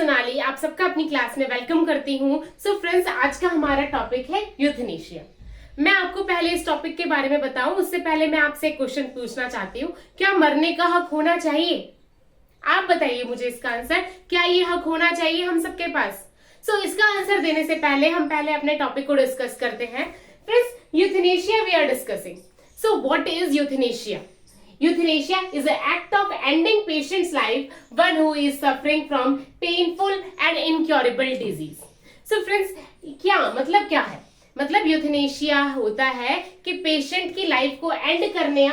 सोनाली, आप सबका अपनी क्लास में वेलकम करती हूँ। सो फ्रेंड्स, आज का हमारा टॉपिक है यूथनेशिया। मैं आपको पहले इस टॉपिक के बारे में बताऊं उससे पहले मैं आपसे एक क्वेश्चन पूछना चाहती हूँ। क्या मरने का हक होना चाहिए? आप बताइए मुझे इसका आंसर। क्या ये हक होना चाहिए हम सबके पास? इसका आंसर देने से पहले हम अपने टॉपिक को डिस्कस करते हैं। Friends, euthanasia we are discussing. So what is euthanasia? Euthanasia is an act of ending patient's life, one who is suffering from painful and incurable disease. So friends, क्या है? मतलब यूथनेशिया होता है कि patient की life को and करने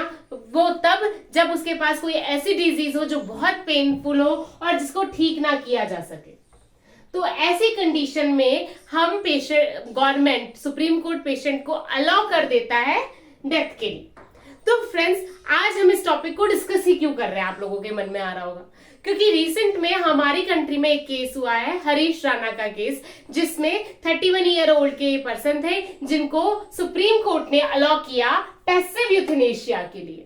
वो तब जब उसके पास कोई ऐसी डिजीज हो जो बहुत पेनफुल हो और जिसको ठीक ना किया जा सके। तो ऐसी कंडीशन में हम patient, government, supreme court patient को अलाउ कर देता है डेथ के लिए। तो फ्रेंड्स, आज हम इस टॉपिक को डिस्कस ही क्यों कर रहे हैं, आप लोगों के मन में आ रहा होगा। क्योंकि रिसेंट में हमारी कंट्री में एक केस हुआ है, हरीश राणा का केस, जिसमें 31 ईयर ओल्ड के पर्सन थे जिनको सुप्रीम कोर्ट ने अलाउ किया पैसिव यूथनेशिया के लिए।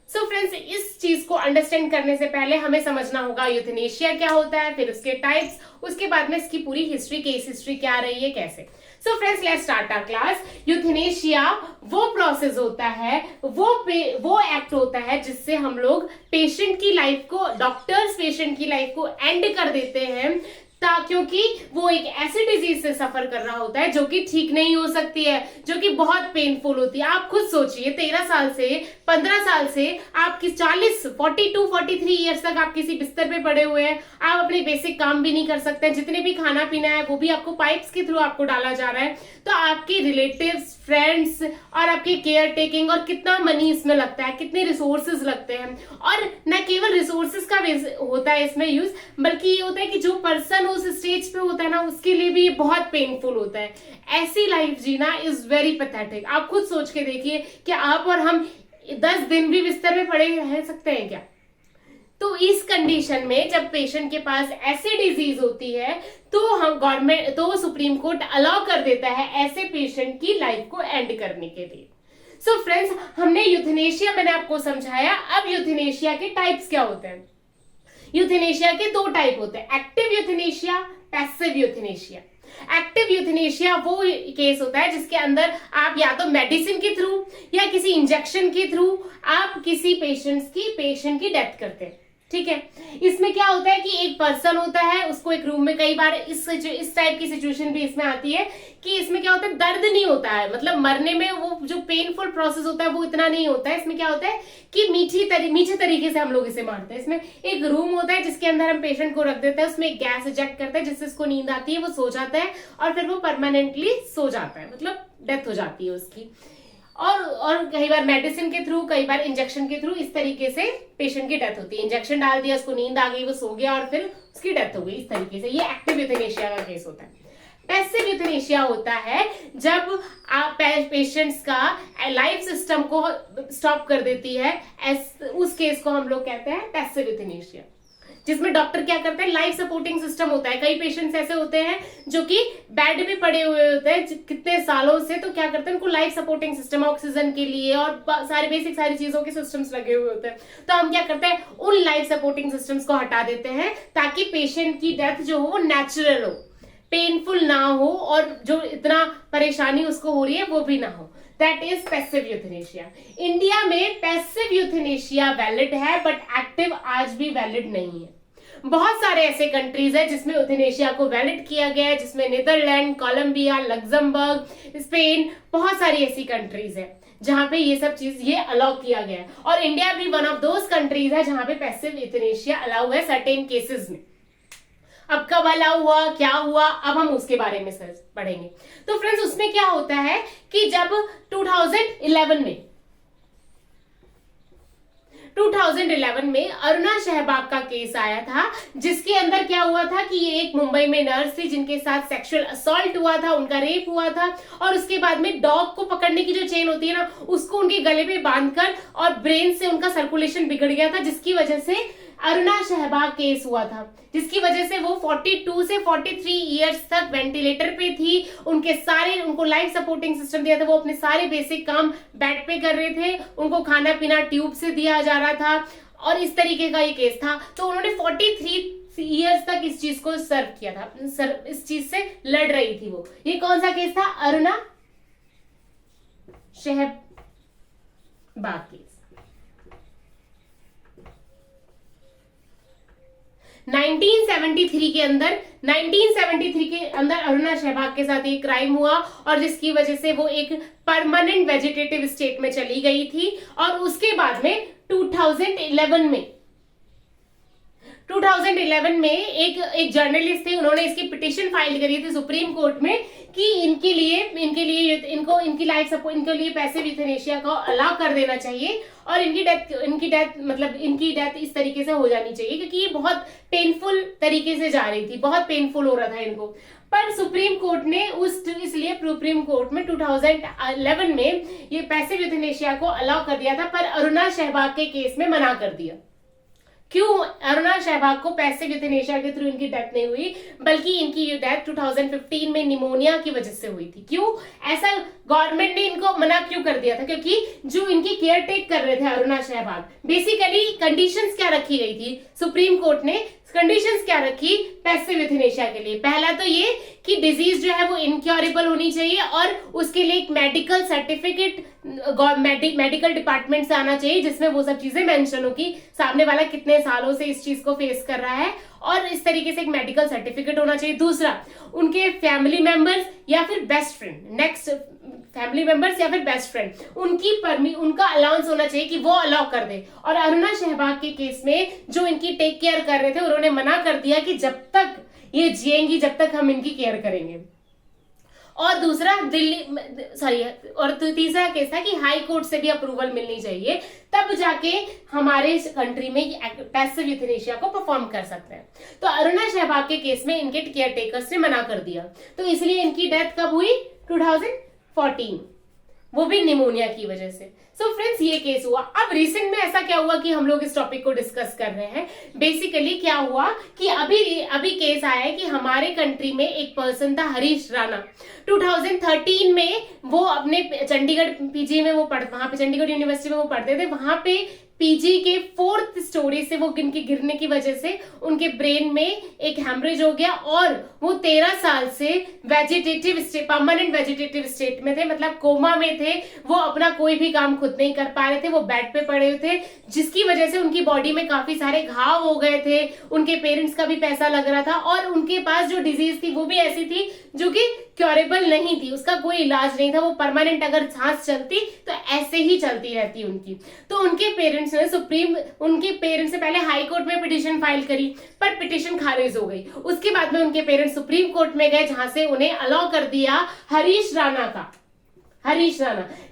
सो फ्रेंड्स, इस चीज को अंडरस्टैंड करने से पहले हमें समझना होगा यूथनेशिया क्या होता है, फिर उसके टाइप्स, उसके बाद में इसकी पूरी हिस्ट्री, केस हिस्ट्री क्या रही है, कैसे। So friends, let's start our class. Euthanasia वो प्रोसेस होता है, वो एक्ट होता है जिससे हम लोग पेशेंट की लाइफ को, डॉक्टर्स पेशेंट की लाइफ को एंड कर देते हैं, क्योंकि वो एक ऐसी डिजीज से सफर कर रहा होता है जो कि ठीक नहीं हो सकती है, जो कि बहुत पेनफुल होती है। आप खुद सोचिए, 13 साल से 15 साल से आपकी 42-43 ईयर्स तक आप किसी बिस्तर पे पड़े हुए हैं, आप अपने बेसिक काम भी नहीं कर सकते, जितने भी खाना पीना है वो भी आपको पाइप्स के थ्रू आपको डाला जा रहा है। तो आपके रिलेटिव्स, फ्रेंड्स और आपकी केयर टेकिंग, और कितना मनी इसमें लगता है, कितने रिसोर्सेज लगते हैं। और न केवल रिसोर्सेज का होता है इसमें यूज, बल्कि ये होता है कि जो पर्सन उस स्टेज पे होता है ना, उसके लिए भी बहुत पेनफुल होता है। ऐसी लाइफ जीना इज वेरी पैथेटिक। आप खुद सोच के देखिए कि आप और हम 10 दिन भी बिस्तर में पड़े रह सकते हैं क्या? तो इस कंडीशन में जब पेशेंट के पास ऐसी डिजीज होती है तो हम गवर्नमेंट, तो सुप्रीम कोर्ट अलाउ कर देता है ऐसे पेशेंट की लाइफ को एंड करने के लिए। सो फ्रेंड्स, हमने यूथनेशिया, मैंने आपको समझाया। अब यूथनेशिया के टाइप्स क्या होते हैं? यूथनेशिया के 2 टाइप होते हैं, active euthanasia, passive euthanasia. Active euthanasia वो केस होता है जिसके अंदर आप या तो मेडिसिन के थ्रू या किसी इंजेक्शन के थ्रू आप किसी पेशेंट की डेथ करते हैं। ठीक है, इसमें क्या होता है कि एक पर्सन होता है, उसको एक रूम में, कई बार इस टाइप की सिचुएशन भी इसमें आती है कि इसमें क्या होता है, दर्द नहीं होता है, मतलब मरने में वो जो पेनफुल प्रोसेस होता है वो इतना नहीं होता है। इसमें क्या होता है कि मीठे तरीके से हम लोग इसे मारते हैं। इसमें एक रूम होता है जिसके अंदर हम पेशेंट को रख देते हैं, उसमें एक गैस इजेक्ट करते हैं जिससे उसको नींद आती है, वो सो जाता है और फिर वो परमानेंटली सो जाता है, मतलब डेथ हो जाती है उसकी। और कई बार मेडिसिन के थ्रू, कई बार इंजेक्शन के थ्रू, इस तरीके से पेशेंट की डेथ होती है। इंजेक्शन डाल दिया, उसको नींद आ गई, वो सो गया और फिर उसकी डेथ हो गई, इस तरीके से। ये एक्टिव यूथनेशिया का केस होता है। पैसिव यूथनेशिया होता है जब आप पेशेंट्स का लाइफ सिस्टम को स्टॉप कर देती है, उस केस को हम लोग कहते हैं पैसिव यूथनेशिया, जिसमें डॉक्टर क्या करते हैं, लाइफ सपोर्टिंग सिस्टम होता है। कई पेशेंट्स ऐसे होते हैं जो कि बेड में पड़े हुए होते हैं कितने सालों से, तो क्या करते हैं, उनको लाइफ सपोर्टिंग सिस्टम, ऑक्सीजन के लिए और सारी चीजों के सिस्टम्स लगे हुए होते हैं। तो हम क्या करते हैं, उन लाइफ सपोर्टिंग सिस्टम्स को हटा देते हैं ताकि पेशेंट की डेथ जो हो वो नेचुरल हो, पेनफुल ना हो, और जो इतना परेशानी उसको हो रही है वो भी ना हो। That is passive euthanasia. India में पैसिव यूथनेशिया वैलिड है, बट एक्टिव आज भी वैलिड नहीं है। बहुत सारे ऐसे कंट्रीज है जिसमें यूथनेशिया को वैलिड किया गया है, जिसमें नीदरलैंड, कोलंबिया, लग्जमबर्ग, स्पेन, बहुत सारी ऐसी कंट्रीज है जहां पे ये सब चीज ये अलाउ किया गया है। और इंडिया भी वन ऑफ दोज कंट्रीज है जहां पे पैसिव यूथनेशिया अलाउ है सर्टेन केसेस में। अब कब अलाउ हुआ, क्या हुआ, अब हम उसके बारे में पढ़ेंगे। तो फ्रेंड्स, उसमें क्या होता है कि जब 2011 में अरुणा शहबाग का केस आया था, जिसके अंदर क्या हुआ था कि ये एक मुंबई में नर्स थी जिनके साथ सेक्सुअल असॉल्ट हुआ था, उनका रेप हुआ था, और उसके बाद में डॉग को पकड़ने की जो चेन होती है ना, उसको उनके गले पे बांधकर और ब्रेन से उनका सर्कुलेशन बिगड़ गया था, जिसकी वजह से अरुणा शहबाग केस हुआ था, जिसकी वजह से वो 42 से 43 इयर्स तक वेंटिलेटर पे थी। उनको लाइफ सपोर्टिंग सिस्टम दिया था, वो अपने सारे बेसिक काम बेड पे कर रहे थे, उनको खाना पीना ट्यूब से दिया जा रहा था, और इस तरीके का ये केस था। तो उन्होंने ईयर्स तक इस चीज को सर्व किया था, इस चीज से लड़ रही थी वो। ये कौन सा केस था? अरुणा शहबाग केस। 1973 के अंदर अरुणा शहबाग के साथ ये क्राइम हुआ और जिसकी वजह से वो एक परमानेंट वेजिटेटिव स्टेट में चली गई थी। और उसके बाद में 2011 में एक जर्नलिस्ट थे, उन्होंने इसकी पिटीशन फाइल करी थी सुप्रीम कोर्ट में कि इनके लिए पैसिव यूथनेशिया को अलाउ कर देना चाहिए और इनकी डेथ इस तरीके से हो जानी चाहिए, क्योंकि ये बहुत पेनफुल तरीके से जा रही थी, बहुत पेनफुल हो रहा था इनको। पर सुप्रीम कोर्ट ने इसलिए सुप्रीम कोर्ट में 2011 में ये पैसिव यूथनेशिया को अलाउ कर दिया था, पर अरुणा शहबाग के केस में मना कर दिया। क्यों? अरुणा शहबाग को पैसिव यूथनेशिया के थ्रू इनकी डेथ नहीं हुई, बल्कि इनकी डेथ 2015 में निमोनिया की वजह से हुई थी। क्यों ऐसा गवर्नमेंट ने इनको मना क्यों कर दिया था? क्योंकि जो इनकी केयर टेक कर रहे थे अरुणा शहबाग, बेसिकली कंडीशंस क्या रखी गई थी सुप्रीम कोर्ट ने? कंडीशंस क्या रखी पैसिव यूथनेशिया के लिए? पहला तो ये कि डिजीज जो है वो इनक्योरेबल होनी चाहिए और उसके लिए एक मेडिकल सर्टिफिकेट मेडिकल डिपार्टमेंट से आना चाहिए, जिसमें वो सब चीजें मेंशन हो कि सामने वाला कितने सालों से इस चीज को फेस कर रहा है और इस तरीके से एक मेडिकल सर्टिफिकेट होना चाहिए। दूसरा, उनके फैमिली मेंबर्स या फिर बेस्ट फ्रेंड उनका अलाउंस होना चाहिए कि वो अलाउ कर दे। और अरुणा शहबाग के केस में जो इनकी टेक केयर कर रहे थे, उन्होंने मना कर दिया कि जब तक ये जिएंगी जब तक हम इनकी केयर करेंगे। और तीसरा केस था कि हाई कोर्ट से भी अप्रूवल मिलनी चाहिए, तब जाके हमारे कंट्री में पैसिव यूथनेशिया को परफॉर्म कर सकते हैं। तो अरुणा शहबाग के केस में इनके केयर टेकर्स ने मना कर दिया, तो इसलिए इनकी डेथ कब हुई? 2014, वो भी निमोनिया की वजह से। सो फ्रेंड्स, ये केस हुआ। अब रिसेंट में ऐसा क्या हुआ कि हम लोग इस टॉपिक को डिस्कस कर रहे हैं? बेसिकली क्या हुआ कि अभी केस आया है कि हमारे कंट्री में एक पर्सन था हरीश राणा। 2013 में वो अपने चंडीगढ़ पीजी में वहां पे चंडीगढ़ यूनिवर्सिटी में वो पढ़ते थे, वहां पे पीजी के 4th स्टोरी से वो गिरने की वजह से उनके ब्रेन में एक हैमरेज हो गया और वो 13 साल से परमानेंट वेजिटेटिव स्टेट में थे, मतलब कोमा में थे। वो अपना कोई भी काम खुद नहीं कर पा रहे थे, वो बेड पे पड़े हुए थे, जिसकी वजह से उनकी बॉडी में काफी सारे घाव हो गए थे। उनके पेरेंट्स का भी पैसा लग रहा था और उनके पास जो डिजीज थी वो भी ऐसी थी जो कि क्योरेबल नहीं थी, उसका कोई इलाज नहीं था। वो परमानेंट अगर सांस चलती तो ऐसे ही चलती रहती उनकी। तो उनके पेरेंट्स ने पहले हाई कोर्ट में पिटीशन फाइल करी, पर पिटीशन खारिज हो गई। उसके बाद में उनके पेरेंट्स सुप्रीम कोर्ट में गए, जहां से उन्हें अलाउ कर दिया हरीश राणा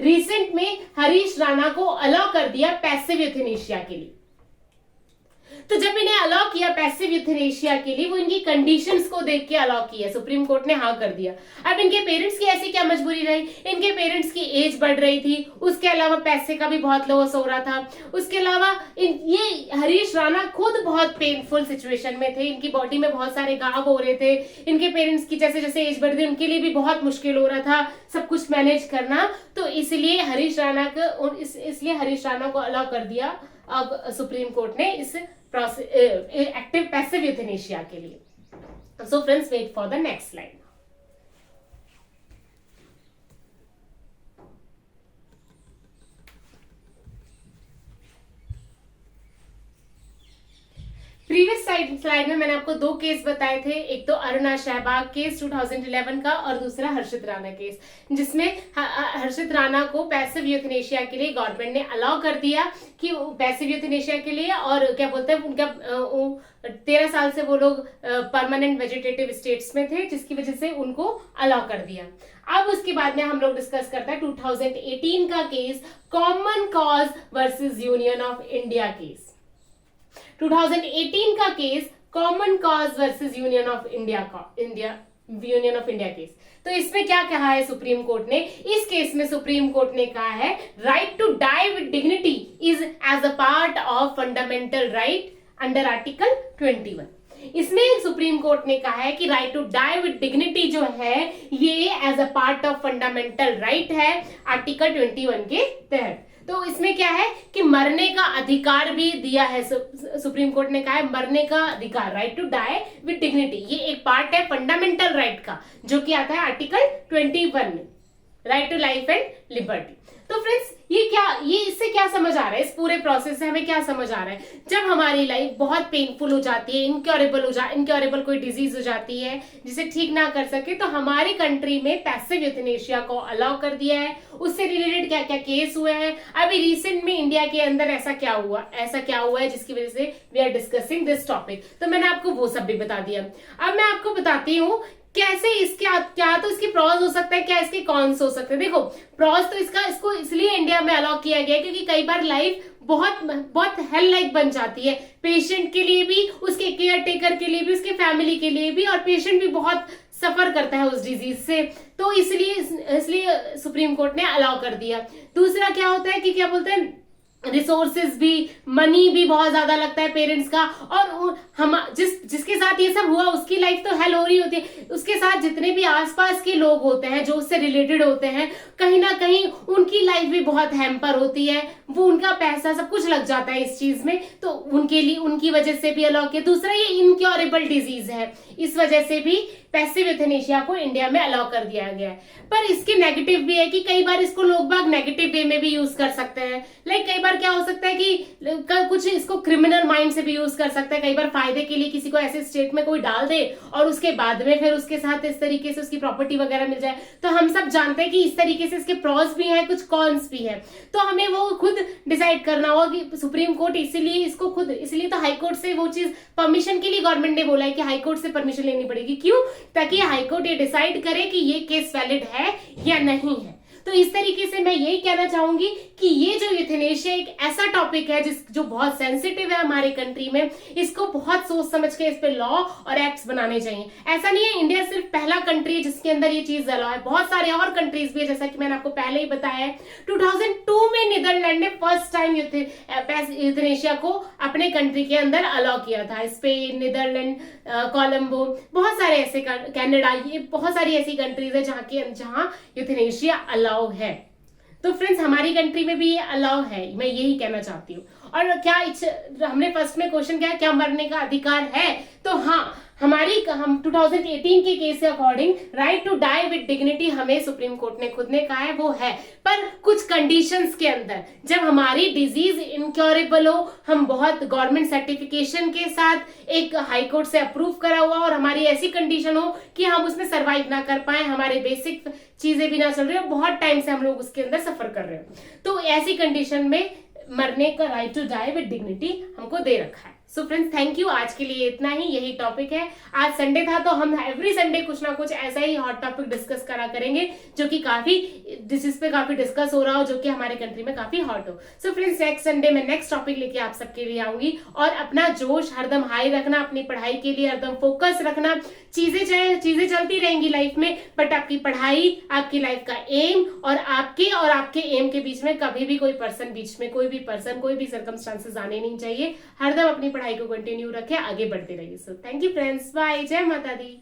रिसेंट में हरीश राणा को अलाउ कर दिया पैसिव यूथनेशिया के लिए। तो जब इन्हें अलाउ किया पैसिव यूथनेशिया के लिए, वो इनकी कंडीशंस को देख के अलाउ किया, सुप्रीम कोर्ट ने हाँ कर दिया। अब इनके पेरेंट्स की ऐसी क्या मजबूरी रही? इनके पेरेंट्स की एज बढ़ रही थी, उसके अलावा पैसे का भी बहुत लॉस हो रहा था। उसके अलावा ये हरीश राणा खुद बहुत पेनफुल सिचुएशन में थे, इनकी बॉडी में बहुत सारे घाव हो रहे थे। इनके पेरेंट्स की जैसे जैसे एज बढ़ रही उनके लिए भी बहुत मुश्किल हो रहा था सब कुछ मैनेज करना। तो इसलिए हरीश राणा को अलाउ कर दिया अब सुप्रीम कोर्ट ने इस एक्टिव पैसिव यूथनेशिया के लिए। So friends, wait for the next slide. Previous slide में मैंने आपको 2 केस बताए थे, एक तो अरुणा शहबाग केस 2011 का और दूसरा हर्षित राणा केस, जिसमें हर्षित राणा को पैसिव यूथनेशिया के लिए गवर्नमेंट ने अलाउ कर दिया कि पैसिव यूथनेशिया के लिए, और क्या बोलते हैं उनका 13 साल से वो लोग परमानेंट वेजिटेटिव स्टेट्स में थे, जिसकी वजह से उनको अलाउ कर दिया। अब उसके बाद में हम लोग डिस्कस करते हैं 2018 का case, common cause versus union of India case. 2018 का case common cause versus union of India case. तो इसमें क्या कहा है सुप्रीम कोर्ट ने? इस केस में सुप्रीम कोर्ट ने कहा है right to die with dignity is as a part of fundamental right under article 21। इसमें सुप्रीम कोर्ट ने कहा है कि right to die with dignity जो है ये as a part of fundamental right है आर्टिकल 21 के तहत। तो इसमें क्या है कि मरने का अधिकार भी दिया है, सुप्रीम कोर्ट ने कहा है मरने का अधिकार, right to die with dignity, ये एक पार्ट है फंडामेंटल राइट का, जो कि आता है आर्टिकल 21 में, right to life and liberty. तो फ्रेंड्स ये इससे क्या समझ आ रहा है, इस पूरे प्रोसेस से हमें क्या समझ आ रहा है, जब हमारी लाइफ बहुत पेनफुल हो जाती है, इनक्योरेबल कोई डिजीज हो जाती है जिसे ठीक ना कर सके, तो हमारी कंट्री में पैसिव यूथनेशिया को अलाउ कर दिया है। उससे रिलेटेड क्या क्या केस हुए हैं, अभी रिसेंट में इंडिया के अंदर ऐसा क्या हुआ है जिसकी वजह से we are discussing this topic, तो मैंने आपको वो सब भी बता दिया। अब मैं आपको बताती हूँ कैसे क्या तो इसके प्रॉस हो सकता है, क्या इसके कॉन्स हो सकते हैं। देखो प्रॉस तो इसको इसलिए इंडिया में अलाउ किया गया क्योंकि कई बार लाइफ बहुत हेल लाइक बन जाती है, पेशेंट के लिए भी, उसके केयर टेकर के लिए भी, उसके फैमिली के लिए भी, और पेशेंट भी बहुत सफर करता है उस डिजीज से, तो इसलिए सुप्रीम कोर्ट ने अलाउ कर दिया। दूसरा क्या होता है कि क्या बोलते हैं, रिसोर्सेज भी, मनी भी बहुत ज्यादा लगता है पेरेंट्स का, और हम जिसके साथ ये सब हुआ उसकी लाइफ तो हेल हो रही होती है, उसके साथ जितने भी आसपास के लोग होते हैं जो उससे रिलेटेड होते हैं, कहीं ना कहीं उनकी लाइफ भी बहुत हैम्पर होती है, वो उनका पैसा सब कुछ लग जाता है इस चीज में, तो उनके लिए उनकी वजह से भी अलाउ किया। दूसरा ये इनक्योरेबल डिजीज है, इस वजह से भी पैसिव यूथनेशिया को इंडिया में अलाउ कर दिया गया है। पर इसके नेगेटिव भी है कि कई बार इसको लोग बाग नेगेटिव वे में भी यूज कर सकते हैं। लाइक कई बार क्या हो सकता है कि कुछ इसको क्रिमिनल माइंड से भी यूज कर सकते हैं, कई बार फायदे के लिए किसी को ऐसे स्टेट में कोई डाल दे और उसके बाद में फिर उसके साथ इस तरीके से उसकी प्रॉपर्टी वगैरह मिल जाए। तो हम सब जानते हैं कि इस तरीके से इसके प्रॉस भी हैं, कुछ कॉन्स भी हैं, तो हमें वो खुद डिसाइड करना होगा कि सुप्रीम कोर्ट इसलिए तो हाई कोर्ट से वो चीज परमिशन के लिए गवर्नमेंट ने बोला है कि हाई कोर्ट से परमिशन लेनी पड़ेगी। क्यों? ताकि हाई कोर्ट ये डिसाइड करे कि ये केस वैलिड है या नहीं है। तो इस तरीके से मैं यही कहना चाहूंगी कि ये जो यूथनेशिया एक ऐसा टॉपिक है जो बहुत सेंसिटिव है हमारे कंट्री में, इसको बहुत सोच समझ के इस पे लॉ और एक्ट्स बनाने चाहिए। ऐसा नहीं है इंडिया सिर्फ पहला कंट्री है जिसके अंदर ये चीज अलाउ है, बहुत सारे और कंट्रीज भी है, जैसा कि मैंने आपको पहले ही बताया है। 2002 में नीदरलैंड ने फर्स्ट टाइम यूथनेशिया को अपने कंट्री के अंदर अलाउ किया था। स्पेन, नीदरलैंड, कोलंबो, बहुत सारे ऐसे, कनाडा, ये बहुत सारी ऐसी कंट्रीज है जहां यूथनेशिया अलाउ है। तो फ्रेंड्स हमारी कंट्री में भी ये अलाउ है, मैं यही कहना चाहती हूँ। और क्या हमने फर्स्ट में क्वेश्चन किया क्या मरने का अधिकार है, तो हाँ, हम 2018 के केस के according right to die with dignity हमें सुप्रीम कोर्ट ने खुद ने कहा है वो है, पर कुछ कंडीशंस के अंदर, जब हमारी डिजीज इनक्योरेबल हो, हम बहुत गवर्नमेंट सर्टिफिकेशन के साथ एक हाई कोर्ट से अप्रूव करा हुआ और हमारी ऐसी कंडीशन हो कि हम उसमें सरवाइव ना कर पाए, हमारे बेसिक चीजें भी ना चल रही हो, बहुत टाइम से हम लोग उसके अंदर सफर कर रहे हो, तो ऐसी कंडीशन में मरने का right to die with dignity हमको दे रखा है। सो फ्रेंड्स थैंक यू, आज के लिए इतना ही, यही टॉपिक है। आज संडे था तो हम एवरी संडे कुछ ना कुछ ऐसा ही हॉट टॉपिक डिस्कस करा करेंगे जो कि इस पे काफी डिस्कस हो रहा हो, जो कि हमारे कंट्री में काफी हॉट हो। सो फ्रेंड्स नेक्स्ट संडे में नेक्स्ट टॉपिक लेके आप सबके लिए आऊंगी, और अपना जोश हरदम हाई रखना, अपनी पढ़ाई के लिए हरदम फोकस रखना। चीजें चलती रहेंगी लाइफ में, बट आपकी पढ़ाई, आपकी लाइफ का एम और आपके एम के बीच में कभी भी कोई भी सर्कमस्टांसेस आने नहीं चाहिए। हरदम अपनी पढ़ाई को कंटिन्यू रखें, आगे बढ़ते रहिए। So thank you friends, bye, जय माता दी।